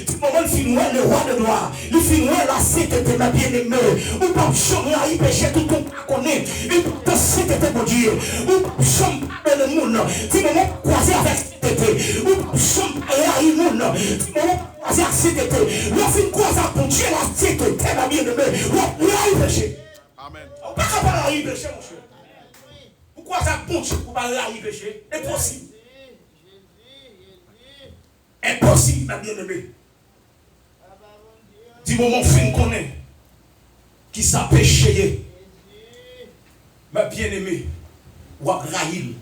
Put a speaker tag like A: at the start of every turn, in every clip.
A: Du moment où il le roi de gloire, il finit la sainteté, ma bien-aimée. Ou pas jamais à y pécher tout ton pas connaît. Il peut te sainteté, mon Dieu. Ou pas jamais dans le monde. Du moment où croiser avec sainteté. Ou pas jamais à y monde. Du moment où croiser avec sainteté. Lorsqu'il croise avec mon Dieu, la sainteté, ma bien-aimée. Ou là, il péché. Amen. On ne peut pas y pécher, mon cher. Pourquoi ça bon Dieu pour pas là y pécher? Impossible. Impossible, ma bien-aimée. Du moment où on connaît qui ça péché, ma bien-aimée, ou à raïl.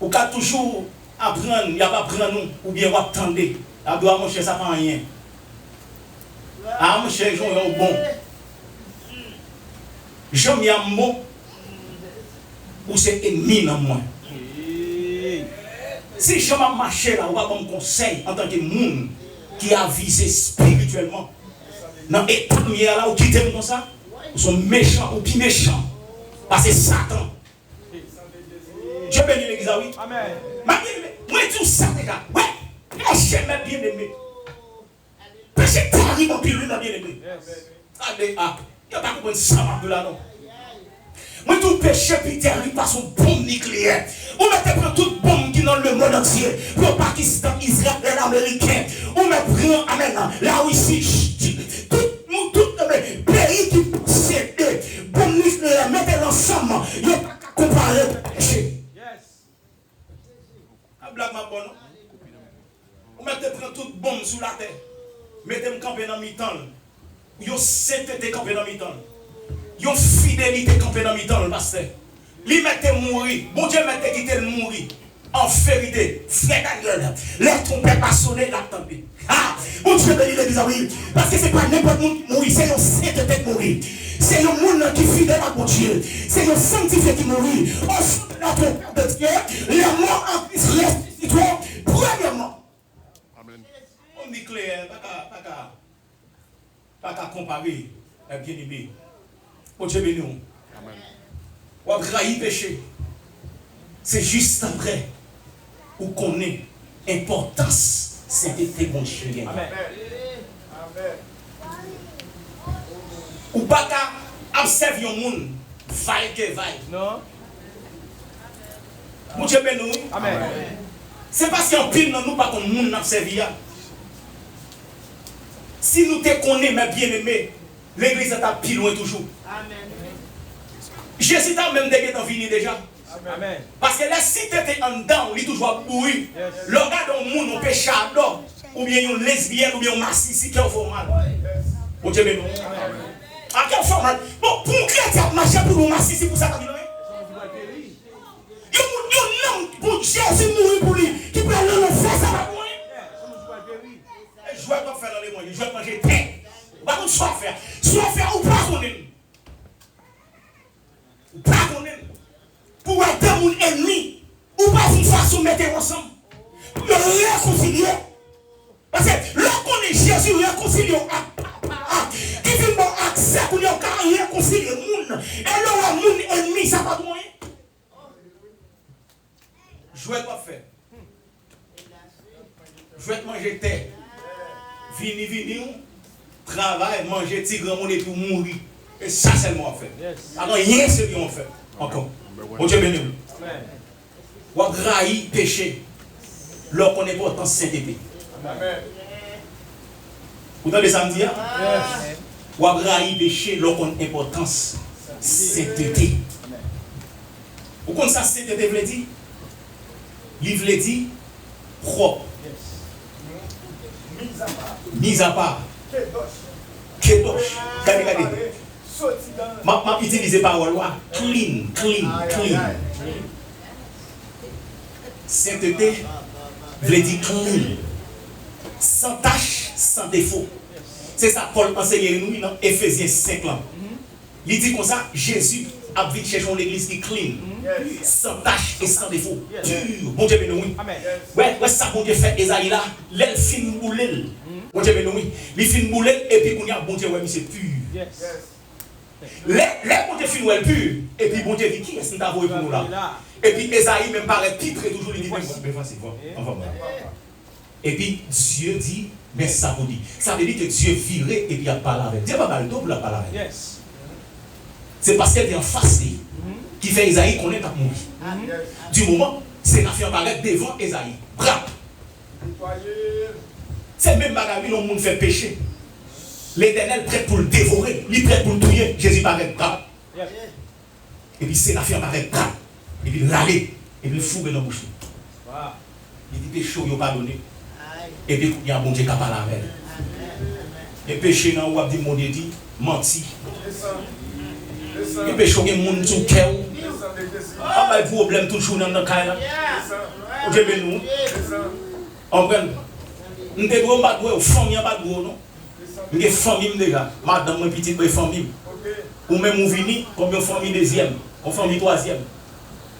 A: Ou qu'à toujours apprendre, il n'y a pas apprendre nous, ou bien ou attendre. À doit mon cher, ça pas rien. Ah mon cher, j'en ai bon. J'en ai un mot, ou c'est ennemi dans moi. Si je vais marcher là, on va me conseil en tant que monde qui a visé spirituellement. Dans l'état là, où qui t'aime comme ça, ils sont méchants ou plus méchants. Parce que Satan. Dieu bénit l'église, oui. Amen. Moi, tout ça, les gars. Ouais, péché, mes bien-aimés. Péché, t'arrives en pile, mes bien-aimés. Allez, ah, il n'y a pas compris ça, de là, non. Moi, tout péché, puis t'arrives par son bombe nucléaire. On mettez prendre toute bombe qui dans le monde entier. Pour le Pakistan, Israël, l'Américain. On met prendre, amen, la Russie, tout le pays qui possède bombe nucléaire, mettez ensemble. Il n'y a pas qu'à comparer le péché. La blague ma bonne. On mettez prendre toute bombe sous la terre. Mettez-moi camper dans mi-temps. Yo sainteté camper dans mi-temps. Yo fidélité camper dans mi-temps, le pasteur. Li mette mourir, bon Dieu mette quitter le mourir. En vérité, frère Daniel, les trompettes pas sonner l'attendez. Ah, bon Dieu bénit l'église, oui. Parce que c'est pas n'importe qui mourir, c'est un sainteté qui mourir. C'est un monde qui est fidèle à mon Dieu. C'est un sanctifié qui mourit. Au son de notre Père de Dieu, les morts en Christ ressusciteront premièrement. Amen. On dit clair, pas qu'à comparer, bien aimé. Bon Dieu béni. Amen. Ou a trahi péché. C'est juste après où qu'on est importance sainteté bon Dieu. Amen. Ou pas qu'à observer un monde vaille que vaille. Non. Bon Dieu béni. Amen. C'est parce qu'en pile dans nous pas qu'on monde n'a servi. Si nous te connaissons mes bien-aimés, l'église est à pile loin toujours. Amen. Jésus t'a même déjà venu déjà. Amen. Parce que la cité était en dedans, il est toujours pourri. Le gars dans le monde, on péché à l'homme, ou bien une lesbienne, ou bien un massif qui est formal. Bon Dieu, mais non. À quel formal? Bon, pour un chrétien, marcher pour un massif, pour ça qu'il y a. Il y a un homme pour Jésus mourir pour lui, qui peut aller le faire, ça va mourir. Je vais pas faire dans les moyens, je vais manger pain. Pas qu'on soit faire. Soit faire ou pas qu'on aime. Ou pas qu'on aime. Pour être mon ennemi. Ou pas une façon de mettre ensemble. Pour le réconcilier. Parce que lorsqu'on est Jésus réconcilié il fait bon accès pour nous réconcilier le monde. Et là, mon ennemi, ça va de moyen. Je vais pas faire. Je vais te manger terre. Vini. Travail, manger, tigre, mon et tout, mourir. Et ça, c'est le mot à faire. Alors, rien, c'est ce qu'on fait. Encore. Bon Dieu béni. Ou à grahi péché. Leur qu'on est pas en sainteté. Vous entendez ça me dire? Ou à grahi péché, leur qu'on est importance sainteté. Vous connaissez ça, sainteté, vous dit? Livre le dit propre. Mise à part. Kedosh. Regardez. Ma utiliser parole clean. Sainteté, veut dire clean. Sans tache, sans défaut. C'est ça Paul enseigne nous dans Ephésiens 5 là. Il dit comme ça, Jésus a vite cherché l'église qui clean. Sans tache et sans défaut. Pur. Bon Dieu béni. Ouais, ça bon Dieu fait Esaïe là, l'aile fin boulel. Bon Dieu béni. Il fin boulel et puis qu'on y a bon Dieu ouais, c'est pur. Les bon Dieu fin ouais pur et puis bon Dieu dit qui est-ce qu'on t'a envoyé pour nous là. Et puis Esaïe même paraît titre toujours il dit mais facile. On va voir. Et puis Dieu dit, mais ça vous dit. Ça veut dire que Dieu virait et puis il a parlé avec. Dieu va parler pour la parler avec.
B: Yes.
A: C'est parce qu'elle est en face qui fait Isaïe qu'on est à mourir. Du moment, c'est la faire paraître devant Isaïe. Bravo. C'est même bagarre, le monde fait pécher. L'Éternel prêt pour le dévorer, il est prêt pour le tuer. Jésus paraît bravo. Et puis c'est la faire paraître bravo. Et puis l'aller, et puis le fou dans la bouche. Il dit péché, il n'a pas donné. Et puis il y a un bon Dieu qui a parlé avec elle. Et péché, dans le dit, mon Dieu dit, menti. Et péché, il y a un monde qui a ah, bah, problème toujours dans le cas là. Vous avez nous. On prend. Nous devons pas de famille, pas de non. Nous avons famille déjà. Madame, mon petit, famille. Ou même vous venez comme une famille deuxième, une famille troisième.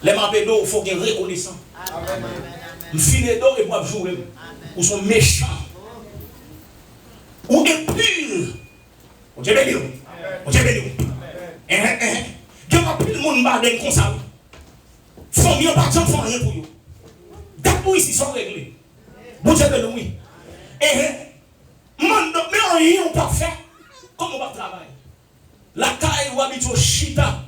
A: Les mapédos, il faut qu'ils soient reconnaissants. Nous finissons d'or et moi jouer. Ou sont méchants. Ou impurs. Vous avez dit. Vous avez dit. Il y a plus de monde qui comme ça. Famille, pas de gens font rien pour vous. D'abord ici, sont réglés. Vous avez dit oui. Mais rien n'est pas fait. Comment on va travailler? La caille ou habite au chita.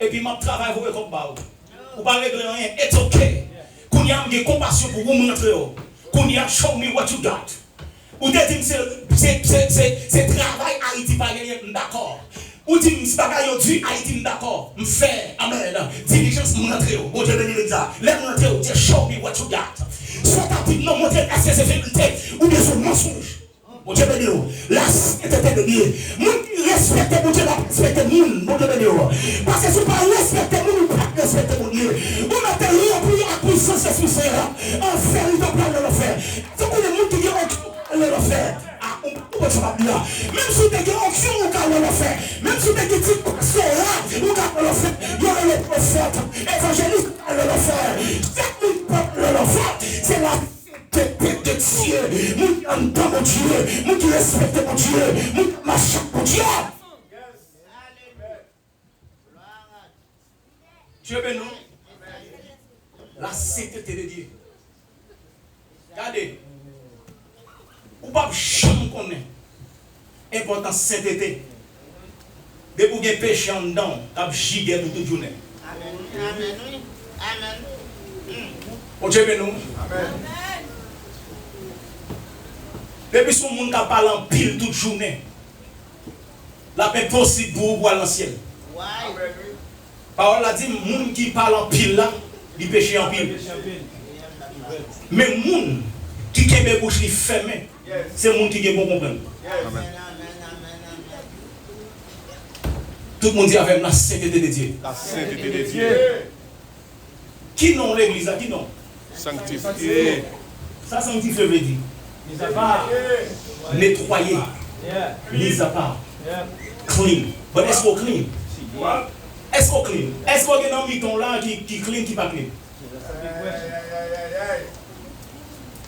A: Et puis, je travaille pour comme ça. Vous ne pouvez pas régler rien. It's okay. Quand il y a une compassion pour vous montrer. Quand il y a show me what you got. Ou dites c'est travail Haïti pas gagné, d'accord. Ou dites c'est pas gagné Haïti, d'accord. Me fait amen. Diligence montrer. Bon Dieu béni ça. Laisse montrer, dire show me what you got. Soit à dire non montrer est-ce que c'est vérité ou bien c'est mensonge. Bon Dieu béni. La sainteté de Dieu. Moun respecte mon Dieu, la respecte moun. Bon Dieu béni. Parce que si pas respecter moun, pas respecter mon Dieu. On a tellement rempli à puissance et succès. En faire il doit pas le faire. Donc les moun qui le faire. Même si tu as une onction, on peut le faire. Même si tu as une petite passion, on peut le faire. Il y a le prophète, évangéliste, on peut le faire. Chaque peuple le faire. C'est la tête de Dieu. Nous entendons mon Dieu. Nous respectons mon Dieu. Nous marchons mon Dieu. Dieu béni. La sainteté de Dieu. Regardez. Ou pas jamais connaître important sainteté. De pour que péché en dedans, cap gigue toute journée.
C: Amen. Amen.
A: On Dieu béni. Amen. Depuis son monde qui parle en pile toute journée. La paix possible pour voir l'ancien. Parole a dit monde qui parle en pile là, il péché en pile. Mais monde qui kembe bouche li fermé. C'est le monde qui est bon comprendre. Tout le monde dit avec la sainteté de Dieu.
D: La sainteté de Dieu.
A: Qui non l'église? Qui non?
D: Sanctifié.
A: Ça sanctifié veut dire. Nettoyer. Mise à part. Clean. But est-ce qu'on clean? Est-ce qu'on clean? Est-ce qu'on est dans le miton là qui clean, qui pas clean?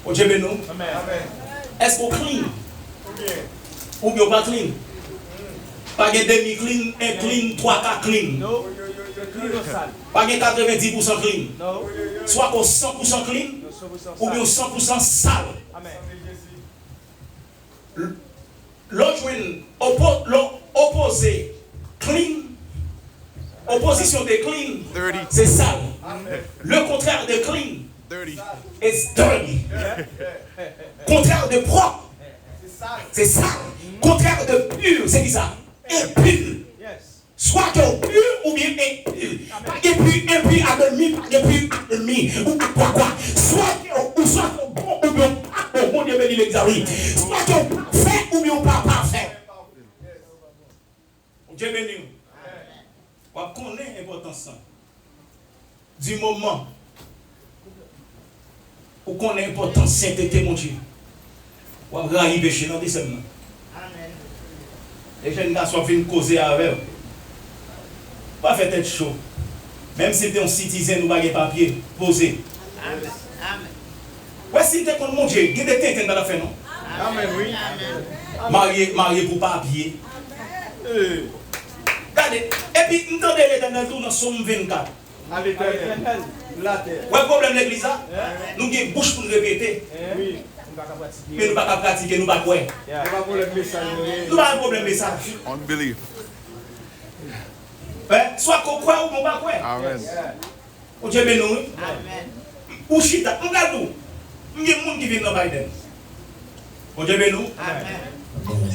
A: Oh Dieu béni. Est-ce qu'on clean? Ou bien pas clean? Pas de demi-clean, un clean, 3 quarts clean. Pas de 90% clean. Soit qu'on 100% clean, ou bien 100% sale. L'autre opposé clean, opposition de clean, c'est sale. Le contraire de clean, c'est dirty. Contraire de propre, c'est sale. Contraire de pur, c'est qui ça? Impur. Soit que pur ou bien impur. Pas de pur, impur à demi, pas de pur à demi. Ou quoi. Soit que bon ou bien pas bon, Dieu béni l'examen. Soit que parfait ou bien pas parfait. Dieu béni. On connaît l'importance du moment où on connaît l'importance de sainteté, mon Dieu. On va arriver chez nous, décemment. Les jeunes garçons viennent causer avec eux. Pas faire tête chaud. Même si tu es un citoyen ou pas de papier, posez.
C: Amen.
A: Ouais, si tu es contre mon Dieu, tu es dans la fin, non?
D: Amen, oui.
A: Marié pour papier. Regardez. Et puis, nous entendons l'Éternel tout dans Somme 24.
D: À l'Éternel, la terre.
A: Ouais, problème de l'église, nous avons une bouche pour nous répéter. Mais nous ne pouvons pas pratiquer, nous ne pouvons pas quoi. Nous pas un problème de message.
D: Unbelief.
A: Soit qu'on croit ou qu'on ne pas quoi.
D: Amen.
A: On Dieu bénit nous.
C: Amen.
A: Ou chita, regarde nous. Il y a des gens qui viennent dans Biden. On Dieu bénit nous.
C: Amen.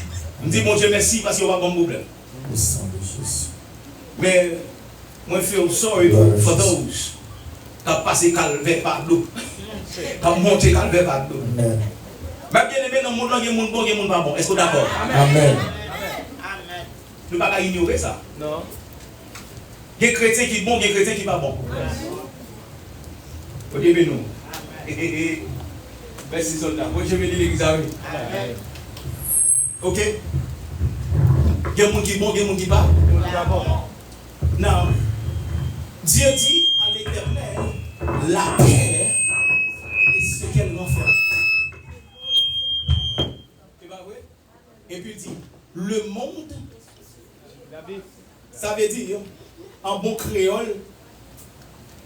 A: On dit mon Dieu merci parce qu'il n'y a pas de problème.
B: Le sang de Jésus.
A: Mais moi je fais sorry for those qui ont passé calvaire par l'eau. Qui ont monté calvaire par l'eau.
B: Amen.
A: Mais bien aimé dans le monde, il y a des gens bon, il y a des gens pas bon. Est-ce que vous êtes d'accord?
B: Amen.
C: Amen.
A: Nous ne pouvons pas ignorer ça.
E: Non.
A: Il y a des chrétiens qui sont bons, il y a des chrétiens qui ne sont pas bons. Vous dites nous. Merci soldat. Moi je vais dire l'église.
C: Amen.
A: Ok? Il y a des gens qui sont bons, il y a des gens qui ne sont pas. Non. Dieu dit à l'Éternel, la terre est ce qu'elle renferme. C'est pas vrai? Et puis il dit, le monde, ça veut dire, en bon créole,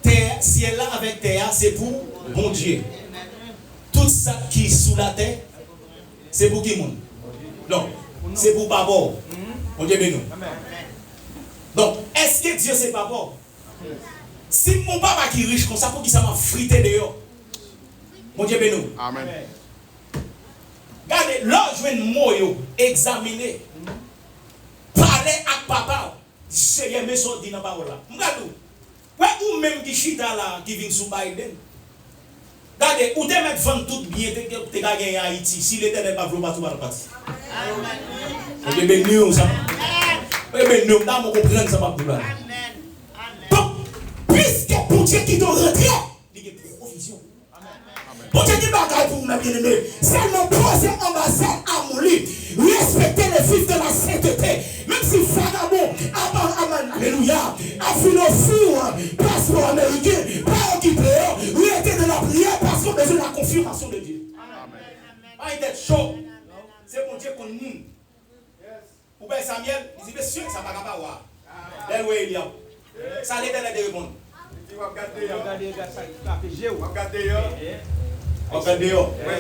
A: terre, ciel là avec terre, c'est pour bon Dieu. Tout ça qui est sous la terre, c'est pour qui monde? Non, c'est pour pas bon. On dit bien nous. Donc, est-ce que Dieu c'est pas bon? Si mon papa qui est riche comme ça, pour qui ça m'a frité dehors? Mon Dieu bien nous.
D: Amen.
A: Regardez, là, je vais nous examiner. Parler à papa. Seigneur, mes soeurs disent dans la parole là. Regardez, ou même qui chita là, qui vient sous Biden. Regardez, ou te mettre vendre tout bien, te gagner en Haïti. Si l'Éternel n'est pas venu, pas tout va le partir. On est béni, ça. On est béni, on a compris ça, ma poule. Donc, puisque pour Dieu qui doit rentrer, il y a une provision. Pour Dieu qui bagaille pour vous, bien aimé, seulement poser ambassade à mon lit, respecter les fils de la sainteté, même si vagabond, amen, alléluia, affilofou, passeport américain, pas occupé, réalité de la prière parce qu'on a besoin de la confirmation de Dieu. Pas d'être chaud, c'est pour Dieu qu'on nous. Pour Père Samuel, il dit, monsieur, ça va pas voir. Là où il y a. Ça l'Éternel de répondre.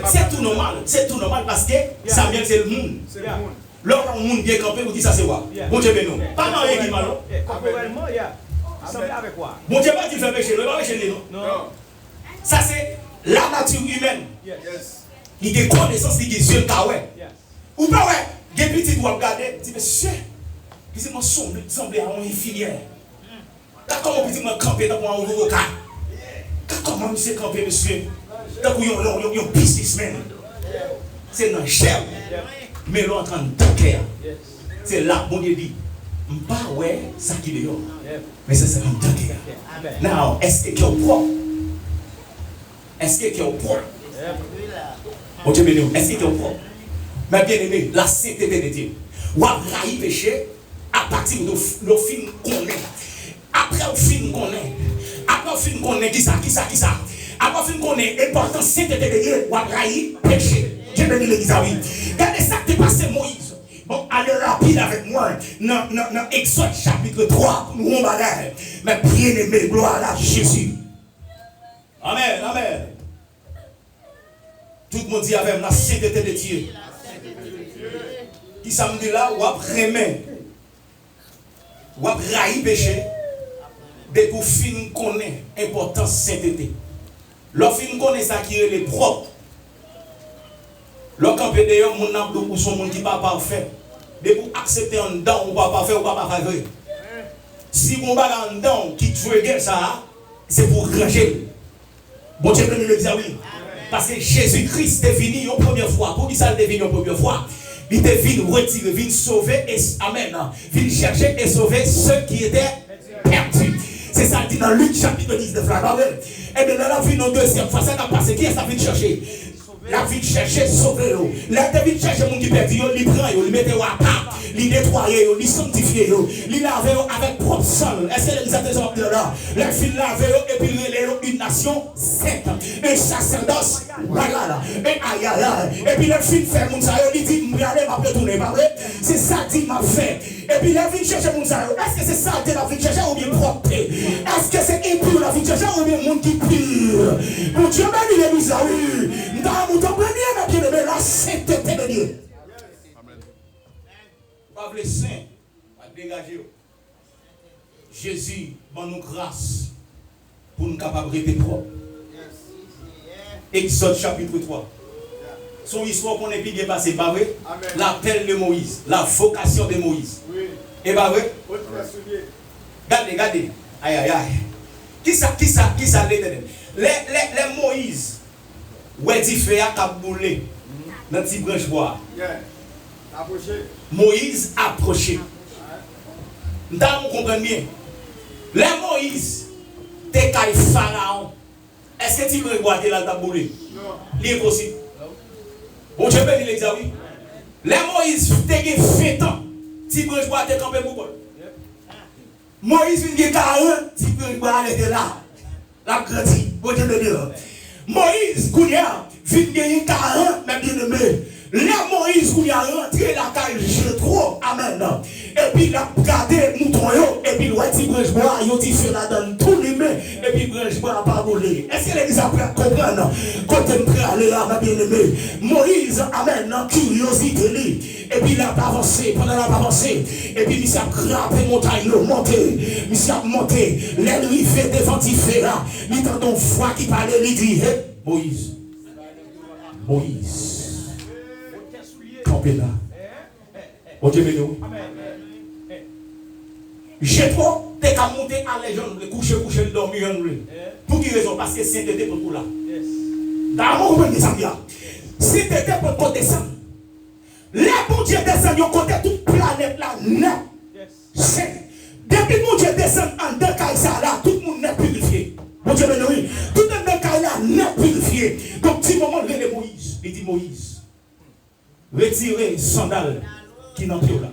A: C'est tout normal. C'est tout normal parce que Samuel, c'est le monde. Lorsqu'on le monde bien campé, vous dites ça, c'est quoi? Bon Dieu, nous. Pas dans rien qui mal. Bon Dieu, pas qu'il fait péché, il va pécher, non? Ça, c'est la nature humaine. Il y a des connaissances, il y a des yeux, ou pas, ouais. Des petits doigts regarder, dit monsieur, puis c'est mon semble à une infirmière. Comment petit moi camper dans un avocat? Comment monsieur camper monsieur? Dans un businessman. C'est dans cher. Mais l'on est en tanker. C'est là bon Dieu dit, pas ouais ça qui est dehors. Mais c'est ça qui est tanker. Now, est-ce que tu es propre? Est-ce que tu es propre? Bon Dieu béni, est-ce que tu es propre? Mais bien aimé, la sainteté de Dieu. Ou à railler péché à partir de le film qu'on est. Après le film qu'on est. Après le film qu'on est, qui ça? Après le film qu'on est, important sainteté de Dieu, ou à railler péché. Dieu béni l'église, oui. Regardez ça qui est passé Moïse. Bon, allez rapide avec moi. Dans Exode chapitre 3, nous on bagaille. Mais bien aimé, gloire à Jésus. Amen, amen. Tout le monde dit avec la sainteté de Dieu. Qui ça me dit là, ou après remet, ou après railler péché, dès pour fin connaît l'importance sainteté. Lorsqu'on connaît ça qui est les propres, lorsqu'on peut d'ailleurs mon âme ou son monde qui n'est pas parfait, dès pour accepter un don ou pas parfait ou pas parfait. Si on va en don qui trigger ça, c'est pour ranger. Bon Dieu béni le dire oui. Parce que Jésus-Christ est venu une première fois. Pour qui ça est venu une première fois? Il est venu retirer, venu sauver et amen. Venu chercher et sauver ceux qui étaient perdus. C'est ça dit dans Luc chapitre 19. Et bien là, il y a une deuxième fois. Ça n'a passé. Qui est-ce qui vient chercher? La vie de chercher, sauver. La vie de chercher, les gens qui perdent, ils prennent, ils mettent à part, ils nettoient, ils sanctifient, ils lavent avec propre sang. Est-ce que les attentions de là? Les filles lavent et puis ils une nation sainte, un sacerdoce, voilà, un ayala. Et puis les filles font ça, ils disent, regardez, m'a retourné, c'est ça qui m'a fait. Et puis la vie de chercher mon ça. Est-ce que c'est saleté la vie de chercher ou bien propre? Est-ce que c'est impur la vie de chercher ou bien monde qui pur? Mon Dieu béni l'église là, oui. Dans mon temps premier, ma bien-aimé, la sainteté de Dieu. Pas les saints, pas dégager. Jésus, bon nous grâce pour nous capables de rester propres. Exode chapitre 3. Son histoire qu'on est bien passé, pas vrai? L'appel de Moïse, la vocation de Moïse. Oui. Et pas vrai? Regardez. Aïe, aïe, aïe. Qui ça l'éternel? Les Moïse, ouais, dit fait à Kaboulé, dans petit branche bois. Moïse approché. Nous comprenons bien. Les Moïse, t'es qu'à Pharaon. Est-ce que tu veux boire là dans Kaboulé? Non. L'impossible. Bon Dieu béni l'examen. Les Moïse, t'es fait ans. Tu peux boire t'es campé pour quoi? Moïse vient 40, tu peux boire aller là. La grandi. Bon Dieu béni. Moïse, Gounia, vient 40, mais bien aimé. Là, Moïse, où il a rentré la caille, je trop, amen. Et puis, il a gardé mouton, et puis, il a dit, branche bois, il a dit, fait la donne, tout les mains, et puis, branche bois n'a pas volé. Est-ce que l'église a pu comprendre? Quand on peut aller là, ma bien-aimée, Moïse, amen, curiosité, et puis, il a avancé, pendant qu'il a avancé, et puis, il a grappé montagne, monté, il a monté, l'ennemi fait devant, il fait là, il a ton foi qui parlait, il dit, Moïse, campé là. Bon Dieu béni. J'ai trop, t'es qu'à monter à légende, coucher, dormir, pour quelle raison? Parce que c'est t'étais pour tout là. D'abord, vous comprenez ça bien. Si t'étais pour côté ça, les bon Dieu descend, ils ont côté toute planète là, non. Depuis mon Dieu descend en deux cailles là, tout le monde n'est purifié. Bon Dieu béni. Tout le monde caille là, n'est purifié. Donc, petit moment, il dit Moïse. Il dit Moïse. Retirez sandales qui n'ont plus là.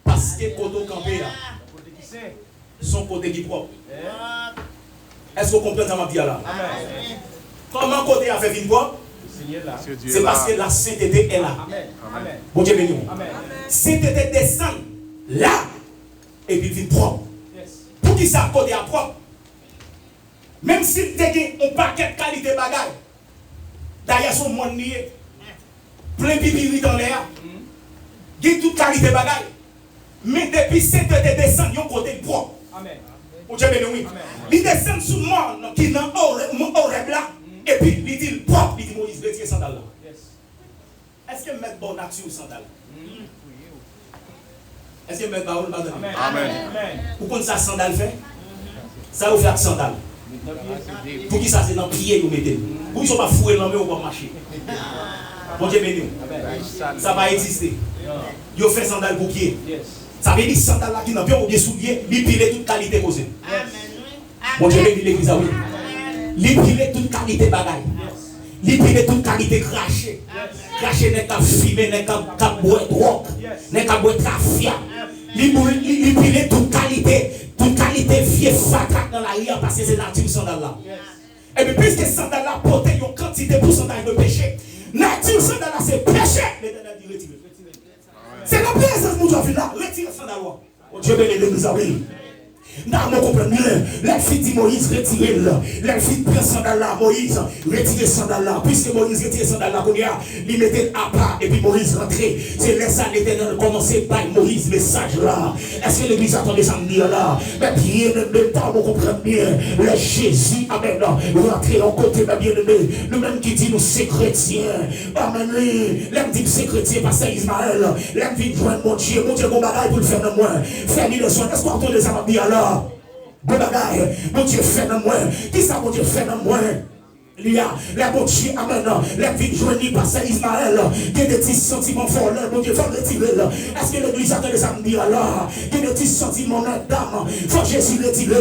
A: Parce que côté campé là, son côté qui est propre. Est-ce que vous comprenez ça, ma vie là? Comment côté a fait vivre propre? C'est parce que la sainteté est là. Bon Dieu béni. Sainteté descend là et puis vivre propre. Pour qui ça côté à propre? Même si tu as un paquet de qualité de bagaille. D'ailleurs, son monde lié. Plein de pipi dans l'air. Il y a toute qualité de bagaille. Mais depuis cette de descendre, il y a un côté propre. Amen. Vous avez béni. Il descend sous le monde qui est dans l'oreille là. Et puis, il dit propre. Il dit Moïse, retire sandal là. Est-ce que mettre bonne action sandal? Est-ce que mettre bonne action? Amen. Vous connaissez ça sandal fait? Ça vous fait sandal. Pour qui ça c'est dans le pied vous mettez? Pour qu'ils ne soient pas foués dans le ou pas marcher. Bon Dieu béni. Ça va exister. Ils ont fait sandal pour pied. Ça veut dire sandal là qui n'a pas bien soulier, il pile toute qualité causée. Bon Dieu béni l'église à vous. Il pile toute qualité bagaille. Il pile toute qualité craché. Craché n'est qu'à fumer, n'est qu'à boire drogue, n'est qu'à boire trafic. Il pile toute qualité. Toute qualité vieille fatraque dans la rue parce que c'est nature sandal là. Et puis puisque sandal là porte une quantité pour sandal de péché. Nature sandal là c'est péché. L'éternel dit retirez. C'est la présence de Dieu là. Retirez sandal là. Dieu bénit l'église à lui. Non, on comprend bien. La fille dit Moïse, retirez-le. La fille prend sandal là, Moïse, retirez sandal là. Puisque Moïse retire sandal là, il mettait à part et puis Moïse rentrait. C'est là ça l'éternel commencer par Moïse, message là. Est-ce que l'église attendait ça me dire là? Mais bien, même temps, on comprend bien. Le Jésus, amen, rentrer en côté, bien aimé. Le même qui dit nous, c'est chrétien. Amen, l'homme dit que c'est chrétien, parce que Ismaël, l'homme dit joindre mon Dieu, mon bagaille pour le faire de moi. Faire-lui le soin. Est-ce qu'on entend ça me dire là? Bon bagaille, mon Dieu fait de moi. Qui ça, mon Dieu fait de moi? Il y a les bon Dieu, amen, les vies joignées par Saint Ismaël, il y a des petits sentiments forts, mon Dieu, faut retirer. Est-ce que l'église attend les samedis là? Il y a des petits sentiments d'âme, faut Jésus retirer.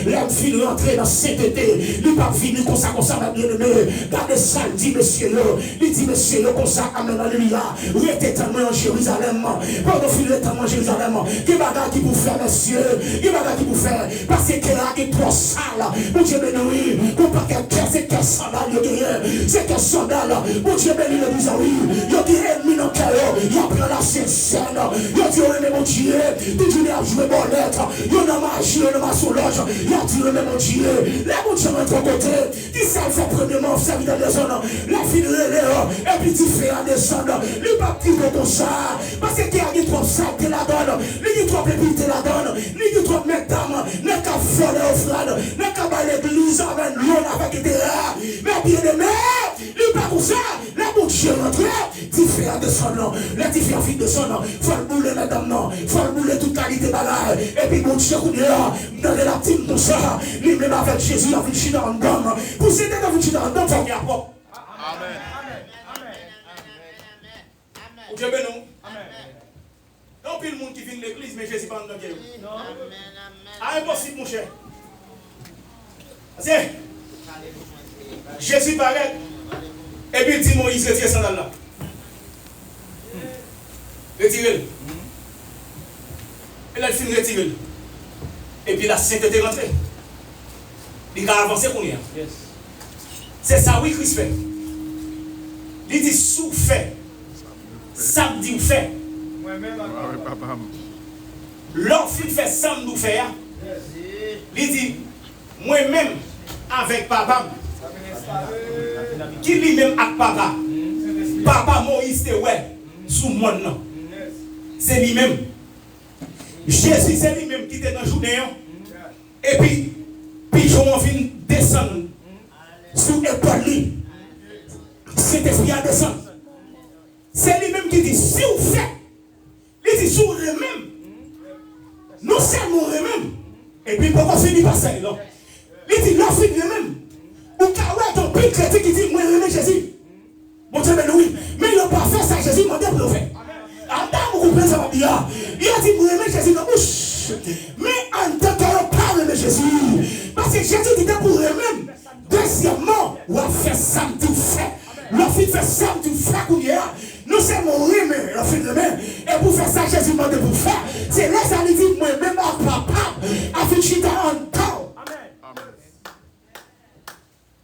A: L'homme finit rentrer dans cette été, il va finir comme ça, ma bien-aimé. Gardez ça, il dit monsieur, comme ça, amen, alléluia. Restez tellement en Jérusalem, pendant qu'il est tellement en Jérusalem, qui bagarre qui vous fait, monsieur, qui bagarre qui vous fait, parce que là, il est trop sale, mon Dieu, béni, pour pas qu'elle casse, sandales, il y a c'est que sandales. Mon Dieu béni le disant oui. Il y a des ennemis dans le cœur. Il y a pris la scène. Il y a dit mon Dieu. Tout le monde a joué bon lettre. Il y a une magie, il y a une maçonnerie. Il y a dit mon Dieu. Les mon Dieu rentre à côté. Il s'est fait premièrement servir dans les zones. La fille de l'élève. Et puis tu fais à descendre. Le baptême comme ça. Parce que tu as trop ça, tu la donnes. Il y a trop pépites, tu la donnes. Il y a trop de mesdames. N'est qu'à voler au frère. N'est qu'à bailler l'église avec l'eau, avec des rats. Mais bien aimé, il pas pour ça. La mon Dieu rentre. Tu fais à descendre. Les différents filles descendent. Il faut le bouler, mesdames, non. Il faut le bouler toute qualité bagarre. Et puis mon Dieu, dans la team comme ça. Lui même avec Jésus, il a vu le chien en dame. Pour s'aider dans le chien en dame, il faut qu'il y ait un propre.
D: Amen.
A: Dieu béni. Donc, il y a des gens qui viennent de l'église, mais Jésus pas dans l'église. Ah, impossible, mon cher. C'est Jésus paraît. Et puis il dit Moïse, retire sandales là. Retirez-le. Et là, il finit de retirer. Et puis la sainteté est rentrée. Il a avancé pour lui. C'est ça, oui, Christ fait. Il dit sous fait. Samedi ou fait. L'enfant fait samedi ou fait. Il dit moi-même avec papa. Qui lui-même avec papa. Papa Moïse te ouais. Sous mon nom. C'est lui-même. Jésus, c'est lui-même qui était dans le journée. Et puis, pigeon vient descendre sous l'épaule. Cet esprit a descendu. C'est lui-même qui dit, si vous faites, il dit, sur lui-même. Non seulement lui-même. Et puis, pourquoi finir par ça? Il dit, l'enfant lui-même. Ou car ouais, ton pire chrétien qui dit, moi, je Jésus. Bon Dieu, mais oui. Mais il n'a pas fait ça, Jésus m'a dit pour le faire. Attends, vous comprenez ça, il a dit, moi, Jésus dans la bouche. Mais en tant que parle de Jésus, parce que Jésus dit pour lui-même. Deuxièmement, on a fait ça, tout fait. L'enfant fait ça, tout fait, qu'on y a. Nous sommes remis, l'enfant de main. Et pour faire ça, Jésus m'a dit pour faire. C'est là, ça lui dit, moi-même, à papa, à faire chita en temps.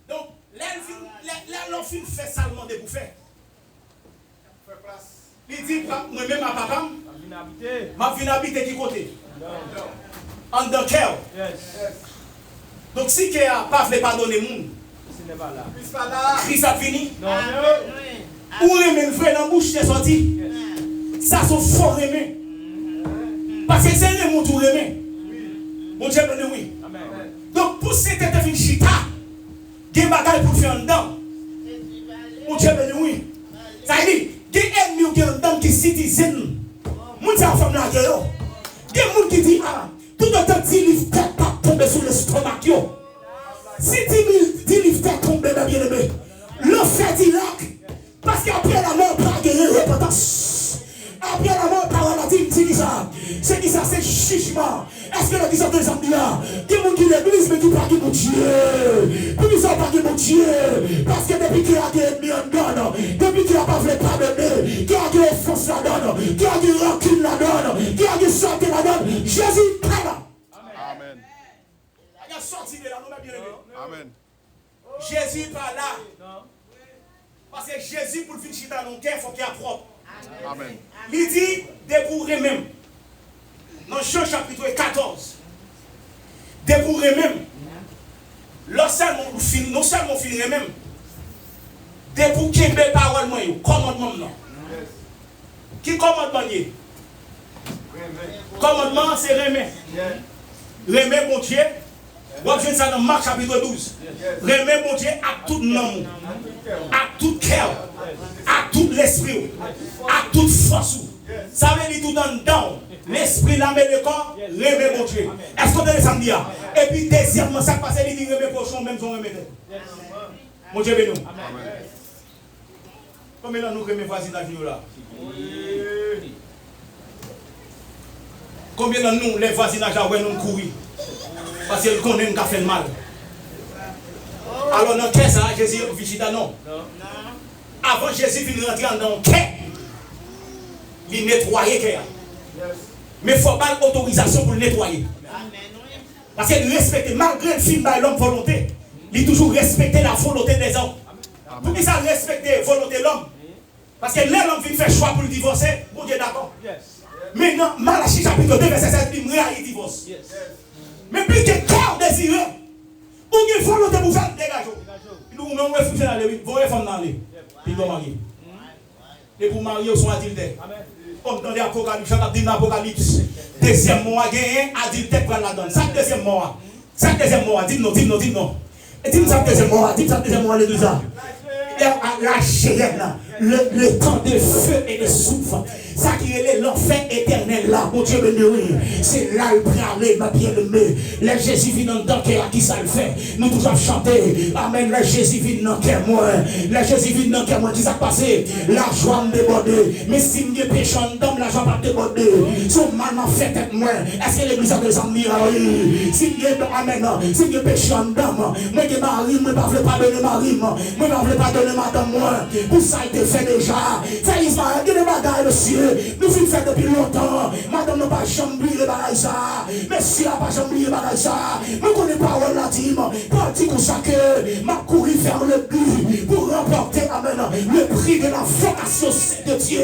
A: Donc, l'enfant fait ça, le pour faire. Il dit, moi-même à papa, ma vie habiter qui côté? En dans cœur. Donc si qui a pas fait pardonner monde, Christ a fini. Ou remen frère dans bouche c'est sorti. Ça sont fort remen. Parce que c'est remon tout remen. Mon Dieu béni oui. Donc pour cette tête fin chita, des bagages pour faire en dedans. Mon Dieu béni oui. Ça dit, des ennemis qui en dedans qui citizen. Mon Dieu femme la guerre. Des gens qui dit ah, tout le temps 10 livres tête pas tomber sur l'estomac yo. Si 10 livres tête tomber bien aimé. L'enfer d'Irak. Parce qu'après la mort, pas gagner repentance. Après la mort, parole a dit, c'est qui ça? C'est qui ça? C'est jugement. Est-ce que la disant des hommes là? Qui est qui l'église, mais qui pas qui mon Dieu? Pour qui ça pas qui mon Dieu? Parce que depuis qu'il a des ennemis en donne, depuis qu'il a pas voulu pardonner, qui a des offenses la donne, qui a des rancune la donne, qui a des santé la donne, Jésus pas là.
D: Amen.
A: Il a sorti de là, nous bien aimé.
D: Amen.
A: Jésus pas là. Parce que Jésus, pour le finir dans le cœur, il faut qu'il soit propre.
D: Amen.
A: Il dit, débourrez même. Dans Jean chapitre 14. Débourrez même. Non seulement finirez même. Débourrez mes paroles, commandement. Qui commandement y est? Commandement, c'est remet. Remet, mon Dieu. Vous avez ça dans Marc chapitre 12. Remet, mon Dieu, à tout nom. À tout cœur, à tout l'esprit, à toute force. Ça veut dire tout en dedans. L'esprit, l'âme et le corps, remet mon Dieu. Est-ce qu'on a samedi? Et puis deuxièmement, ça passe, il dit remet pochon, même son remet. Mon Dieu béni. Combien nous remet voisinage là? Combien de nous, les voisinages, nous courir? Parce qu'ils connaissent qu'on fait mal. Alors, dans quel ça, Jésus visite non? Avant Jésus vient rentrer dans le cœur, il nettoyait le cœur. Mais il faut pas l'autorisation pour le nettoyer. Parce qu'il respecte, malgré le film de l'homme volonté, il toujours respecter la volonté des hommes. Pour qui ça respecter la volonté de l'homme? Parce que l'homme vient faire choix pour le divorcer, bon Dieu d'accord. Maintenant, Malachie chapitre 2, verset 7, il me divorce. Mais plus que cœur désireux, ou une volonté pour faire dégager. Nous même réfugiés dans les vous femmes dans les puis vous marier. Et pour marier au son adultère. Comme dans l'Apocalypse, j'entends dire dans l'Apocalypse, deuxième mois gagné, adultère prend la donne. Ça deuxième mois. Ça deuxième mois, dis-nous. Et dis-nous ça deuxième mois, l'église. La chaîne, le temps de feu et de souffle. Ça qui est l'enfer éternel là, mon Dieu béni, c'est là le pralé, ma bien-aimée. Le Jésus vient dans le cœur, à qui ça le fait? Nous tous avons chanté, amen, le Jésus vient dans le cœur, moi. Le Jésus vient dans le cœur, moi, qui s'est passé? La joie me déborde, mais si je péché en dame, la joie va déborder. Son mal m'a fait tête, moi. Est-ce que l'église a des amis? Si je amen, si je péché en dame, moi qui marie, moi, je ne veux pas donner Marie, moi, je ne veux pas donner madame, moi. Pour ça, il te fait déjà. Fait Ismaël, il y a des bagailles, monsieur. Nous venons faire depuis longtemps. Madame n'a pas jamais oublié les bagailles ça. Monsieur n'a pas jamais oublié les bagailles ça. Je ne connais pas où la team. Parti comme ça que m'a couru vers le but pour remporter, amen, le prix de la vocation de Dieu.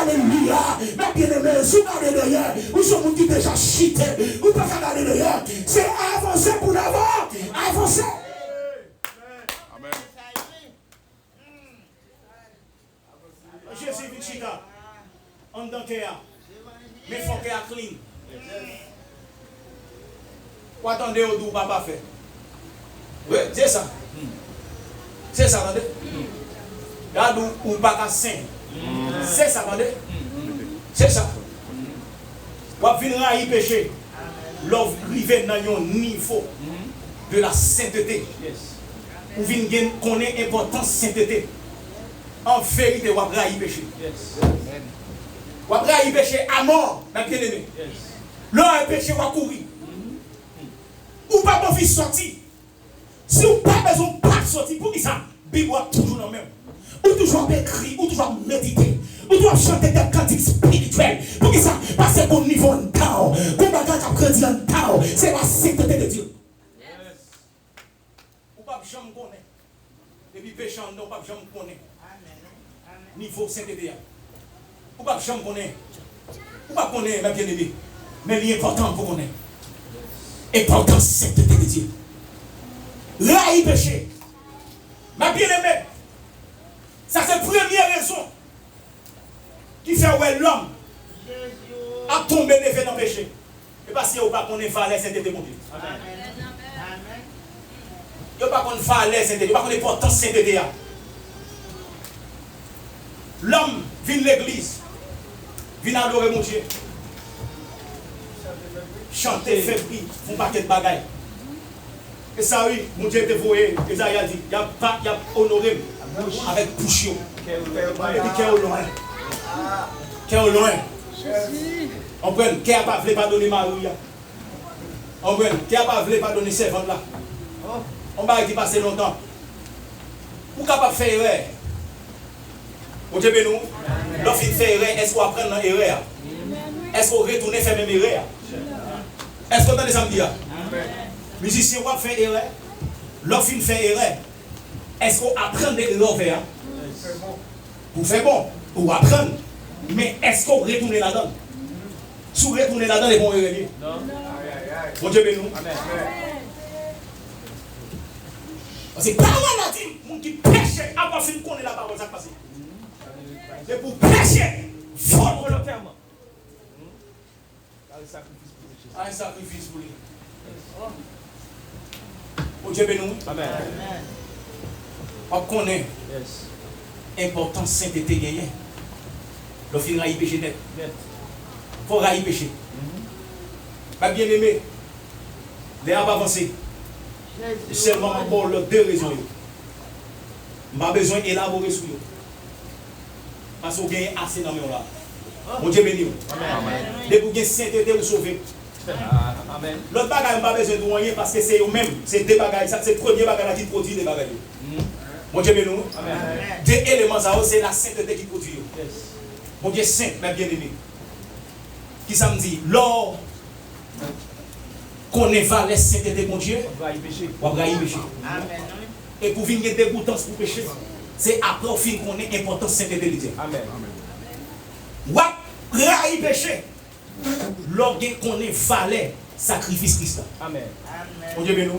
A: Alléluia. Ma bien-aimée, si vous regardez derrière, vous sommes qui déjà chité. Vous ne pouvez pas regarder derrière. C'est avancer pour l'avant. Avancer.
D: Amen.
A: Jésus vit chita. En tant que mais il faut qu'il y ait clean. Vous attendez au doux, papa fait. Oui, c'est ça. C'est ça, attendez. Là, ou pas qu'à saint. C'est ça, attendez. C'est ça. Vous venez à y pécher. L'offre rive dans un niveau de la sainteté. Vous venez connaître l'importance de la sainteté. En vérité, vous venez à y pécher. Vous avez un péché à mort, ma bien-aimée. Là, un péché va courir. Ou pas bon fils sorti. Si vous n'avez pas besoin de pas sortir, pour qui ça? Bible toujours dans le même. Ou toujours écrit, ou toujours méditer. Ou toujours chanter des cantiques spirituels. Pour qui ça? Parce que au niveau de temps, comme bagage à crédit en temps, c'est la sainteté de Dieu. Ou pas jamais connaître. Depuis péché en nous, pas jamais connaître. Niveau sainteté. Ou pas jamais connaître. Ou pas connaître, ma bien-aimée. Mais l'important pour connaître. Important, c'est de Dieu. Là, il péché. Ma bien-aimée. Ça, c'est la première raison qui fait ouais l'homme a tombé dans le péché. Et parce qu'il n'y a pas qu'on est valeur, c'est de Dieu. Amen. Il n'y a pas qu'on valeur, c'est de Dieu. Il n'y a pas qu'on est important, c'est de Dieu. L'homme vient de l'église. Vient adorer mon Dieu. Chanter, faire prier, font pas de bagaille. Et ça, oui, mon Dieu te voyé, Esaïe a dit, il y a honoré avec bouche. Et puis, qui est au loin. Qui est au loin. On prend, qui n'a pas voulu pas donner Marie. On prend, qui n'a pas voulu pas donner servante là. On va y passer longtemps. Ou capable de faire erreur. Mon Dieu, nous, lorsqu'il fait erreur, est-ce qu'on apprend dans l'erreur? Est-ce qu'on retourne faire même erreur? Est-ce qu'on a des amis? Musicien, on fait erreur. Lorsqu'il fait erreur, est-ce qu'on apprend des erreurs? Pour faire bon, pour apprendre. Mais est-ce qu'on retourne là-dedans? Si vous retournez là-dedans, les bons erreurs. Non. Mon Dieu, nous. Parce que parole a dit, mon qui pêche, après fin connaît la parole, ça passe. C'est pour pêcher, fort volontairement. Un sacrifice pour lui. Mon Dieu béni. Amen. On connaît l'importance de sainteté gagnée. Le fin raï péché net. Il faut raï péché. Pas bien aimé. Les a avancé. Seulement pour les deux raisons. Je n'ai pas besoin d'élaborer sur eux. Parce que vous avez assez dans mes là. Mon Dieu béni. Dès que vous avez sainteté, vous sauvez. L'autre bagage, je n'ai pas besoin de rien parce que c'est eux-mêmes. C'est des bagages. C'est le premier bagage qui produit des bagages. Mon Dieu béni. Deux éléments, c'est la sainteté qui produit. Mon Dieu saint, ma bien-aimé. Qui ça me dit? Lors connaît valeur sainteté de Dieu,
E: On va y pécher.
A: on va y pécher.
C: Amen.
A: Et pour venir dégoûtance pour pécher, c'est après au fin qu'on est importance sainteté de Dieu.
E: Amen.
A: Ou va y pécher. Lorsqu'on connaît valeur sacrifice Christ.
E: Amen.
C: Amen.
A: Mon Dieu béni.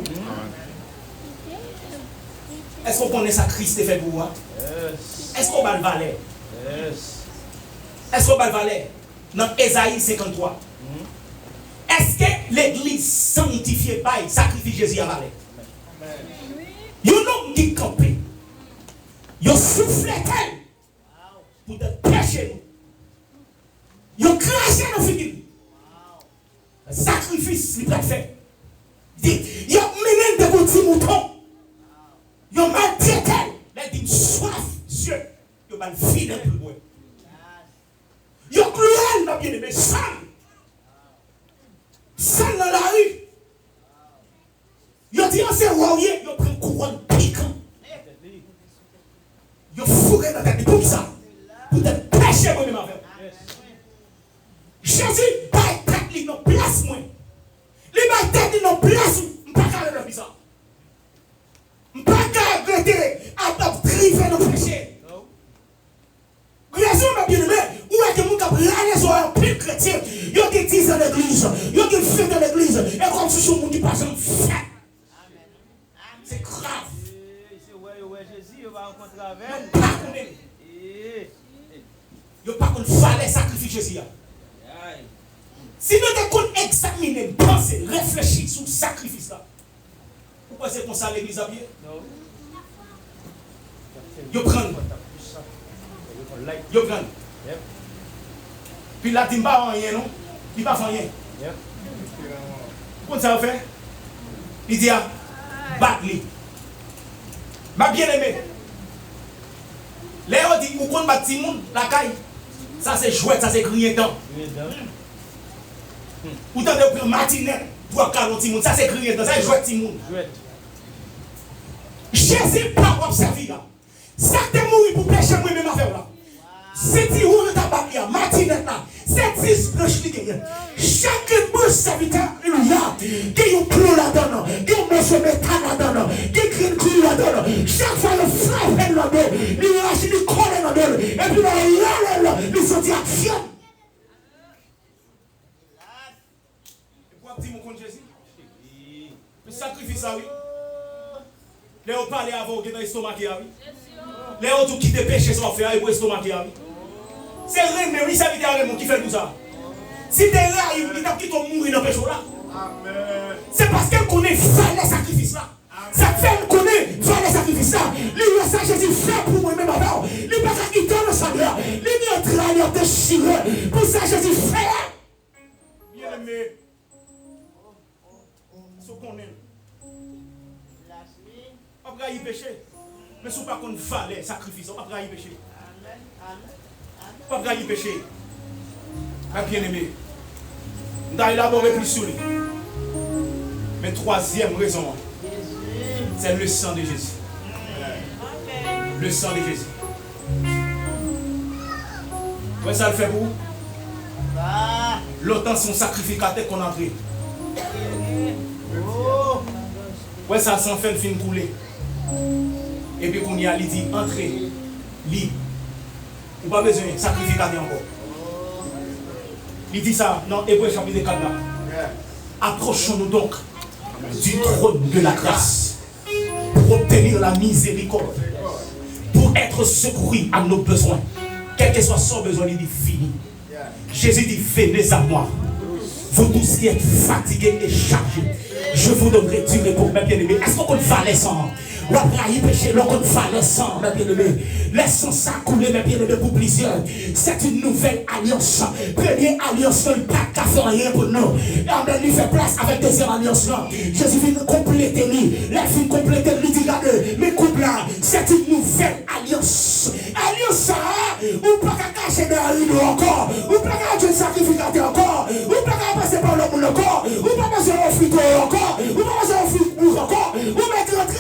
A: Est-ce qu'on connaît ça Christ est fait pour moi?
E: Yes.
A: Est-ce qu'on va le valeur?
E: Yes.
A: Est-ce qu'on va le valeur? Dans Ésaïe 53. Est-ce que l'église sanctifiée par sacrifice Jésus à valeur? Il y a un homme qui campé. Il a soufflé tel pour te pécher nous. Il a craché nos figures. Sacrifice, il peut faire. Il a mené de petits moutons. Il a maltraité tel. Il a dit soif, Dieu. Il a mal fidèle pour moi. Il a cruel, ma bien-aimée, sang. Sang dans la rue. Il a dit, c'est warrior, il a pris un couronne piquant. Il a fourré dans ta tête pour ça. Pour te pécher moi-même avec. Jésus, pas tête, il n'a place moi. Il n'a tête, il n'a place. Je ne peux pas faire ça. Je ne peux pas regretter à priver nos péchés. Raison, ma bien-aimée, où est-ce que mon cap râle sur un pire chrétien? Il y a des 10 dans l'église, il y a des filles dans l'église, et comme si son monde qui passe en fait. C'est grave.
E: Jésus, on va rencontrer avec.
A: Il n'y a pas qu'on est. Il n'y a pas qu'on fallait sacrifier Jésus. Si nous devons examiner, penser, réfléchir sur le sacrifice là, pourquoi c'est comme ça l'église à pied?
E: Non.
A: Ils prennent. Ils prennent. Puis là, il ne va pas rien, non? Il ne va pas rien. Comment ça va faire? Il dit, bat-lui. Ma bien-aimé. Léo dit, vous comptez battre Timon, la caille. Ça c'est chouette, ça c'est crier dedans. Vous t'avez pris matinée pour caler Timon, ça c'est crier dedans, ça c'est chouette Timon. Jésus pas observé là. Ça t'est mort pour pécher moi-même affaire là. C'est dit où le tabac là, matinée là. C'est 10 branches qui gagnent. Chaque branche serviteur, il y a qui plomb là-dedans, qui morceau métal là-dedans, qui green clou là-dedans. Chaque fois le frappe là-dedans, il lâche, il colle là-dedans. Et puis là, il se dit action. Et pourquoi dit mon compte Jésus? Le sacrifice ça oui. Les autres parlent avant que dans l'estomac qui a oui. Les autres qui te péché sans faire et pour l'estomac qui a oui. C'est vrai, mais oui, ça veut dire qui fait tout ça. Si tu es là, il t'a quitté mourir dans le péché là. C'est parce qu'elle connaît les sacrifices là. Ça fait qu'elle connaît les sacrifices là. Lui, ça, Jésus fait pour moi-même avant. Il ne peut pas quitter le sang là. Il est en train de déchirer. Pour ça, Jésus fait. Bien aimé. Ce qu'on aime. Après, il péché. Mais si on ne pas qu'on fallait sacrifice, après, il péché. Pas gagner péché. Ma bien-aimé. Nous allons élaborer plus sur lui. Mais troisième raison, c'est le sang de Jésus. Le sang de Jésus. Ouais, ça le fait pour l'autant son sacrificateur qu'on a pris. Ouais, ça s'en fait le film couler. Et puis qu'on y a, il dit, entrez, libre. Il n'y a pas besoin de sacrificateur encore. Il dit ça dans Hébreux chapitre 4 là. Approchons-nous donc du trône de la grâce pour obtenir la miséricorde, pour être secouru à nos besoins. Quel que soit son besoin, il dit fini. Jésus dit venez à moi. Vous tous qui êtes fatigués et chargés, je vous donnerai du repos, mes bien-aimés. Est-ce qu'on valait sang? Ou après y péché, l'on valait sang, mes bien-aimés. Laissons ça couler, mes bien-aimés, pour plusieurs. C'est une nouvelle alliance. Première alliance, le pacte n'a fait rien pour nous. Amen, lui fait place avec deuxième alliance. Jésus vient compléter lui. La fin compléter lui dit mais couple là, c'est une nouvelle alliance. Alliance ça, ou pas qu'à cacher de la rue encore, ou pas qu'à être sacrificateur encore, ou pas qu'à passer par le monde encore, ou pas passer au frigo encore, ou pas passer au frigo encore, ou mettre rentrer.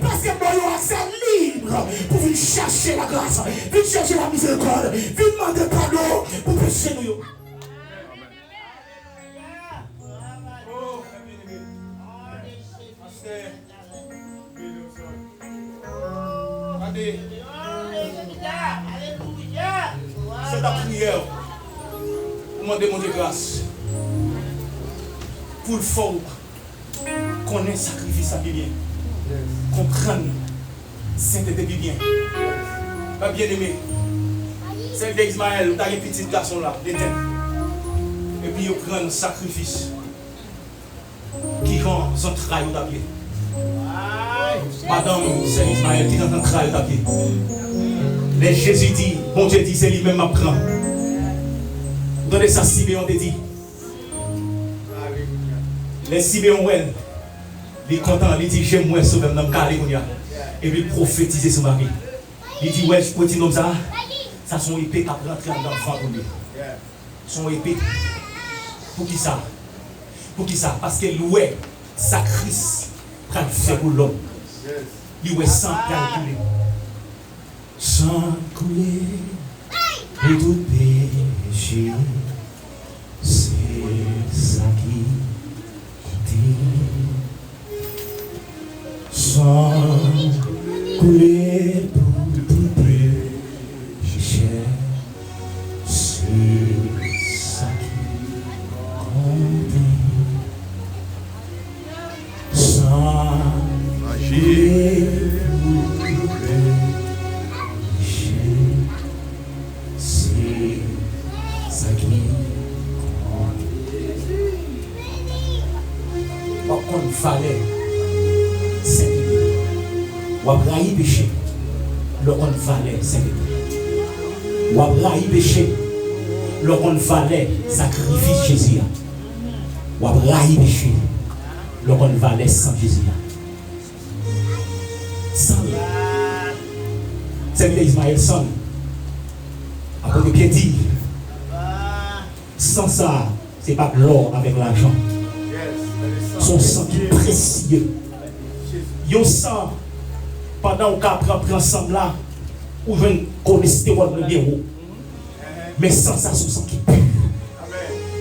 A: Parce que moi, on accès libre pour venir chercher la grâce, venir chercher la miséricorde, venir demander pardon pour pécher nous. la prière, pour demander mon Dieu grâce. Pour le fort, connaître sacrifice à bien. Comprendre, sainteté bien. Pas bien aimé. C'est d'Ismaël, tu as un petit garçon là, l'éternel. Et puis, il prend un sacrifice qui rend son travail au pied. Madame, c'est Ismaël qui rend son travail au pied. Les Jésus dit, bon Dieu dit, c'est lui-même m'apprend. Vous donnez ça, Sibéon te dit. Les Sibéon, il est content, il dit, j'aime moi, sauver mon carré. Et puis, il prophétise sur ma vie. Il dit, ouais, je peux dire comme ça. Ça, son épée qui a rentré dans le ventre pour lui. Son épée. Pour qui ça? Pour qui ça? Parce que l'oué, sacrifice, prend le fait pour l'homme. L'oué sans calculer. Sans couler pour tout péché. C'est ça qui dit. Sans couler pour tout péché. C'est ça qui compte. Sans couler pour tout péché. C'est ça qui compte. Par contre, il fallait s'aimer. Ou abrahi péché, le on valait s'aimer. Ou abrahi péché, le on valait sacrifice Jésus. Ou abrahi péché, le on valait sans Jésus. Sans c'est Ismaël sans. Après le pied dit, sans ça, c'est pas l'or avec l'argent. Son sang qui est précieux. Yo sang, pendant qu'on prend ensemble là, ou je ne cholestérol le héros. Mais sans ça, son sang qui pur.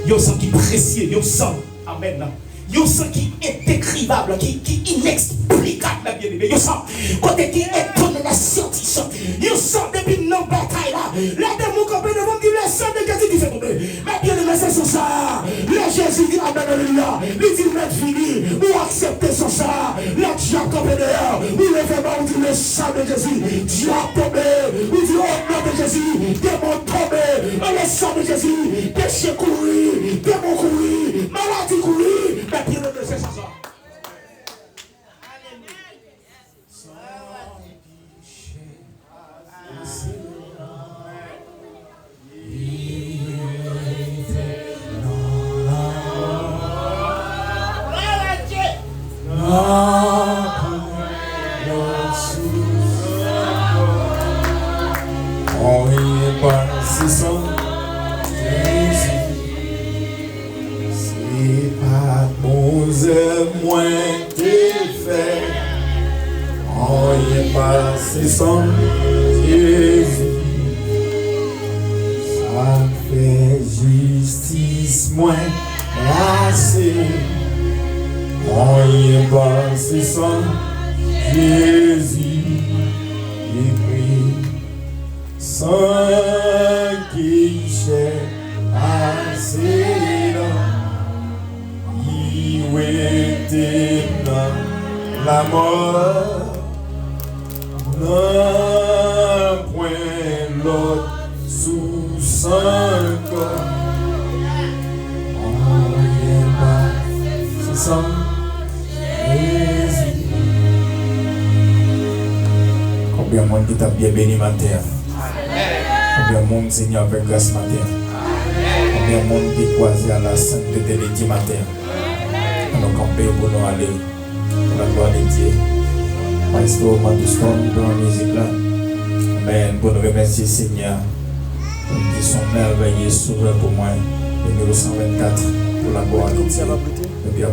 A: Yo sang qui est précieux, yo sang, amen. Yo sang qui est décrivable, qui est inexplicable, bien aimé. Yo sang, côté qui est étonné la scientifique. Yo sang depuis nos batailles là. Là, de mon copain devant dire le sang de Jésus qui fait tomber. Mais bien aimé, c'est son ça. Le Jésus qui a donné là. Il dit, mais fini. Ou accepter son ça. Le diable tombé dehors. Ou le vraiment, ou dit le sang de Jésus. Diable tombé. Ou dit au nom de Jésus. Démon tombé. Le sang de Jésus. Péché couru. Démon couru. Maladie couru. Mais bien aimé, c'est ça.
B: On y passe sans Jésus. C'est pas bon moins de fait. On y passe sans Jésus. Ça fait justice moins assez. On y passe sans Jésus. Et puis sans qui cherche assez là, il était dans la mort, non point l'autre sous son corps. On y pas sans Jésus. Combien de monde qui t'a bien béni ma terre? Combien de monde Seigneur avec grâce matin? Combien de monde qui croisé à la sainteté de Dieu matin? Alors camper pour nous aller pour la gloire de Dieu. Maestro Matuston pour la musique là. Amen. Pour nous remercier Seigneur. Pour nous dire son merveilleux sauveur pour moi. Numéro 124 pour la gloire de Dieu.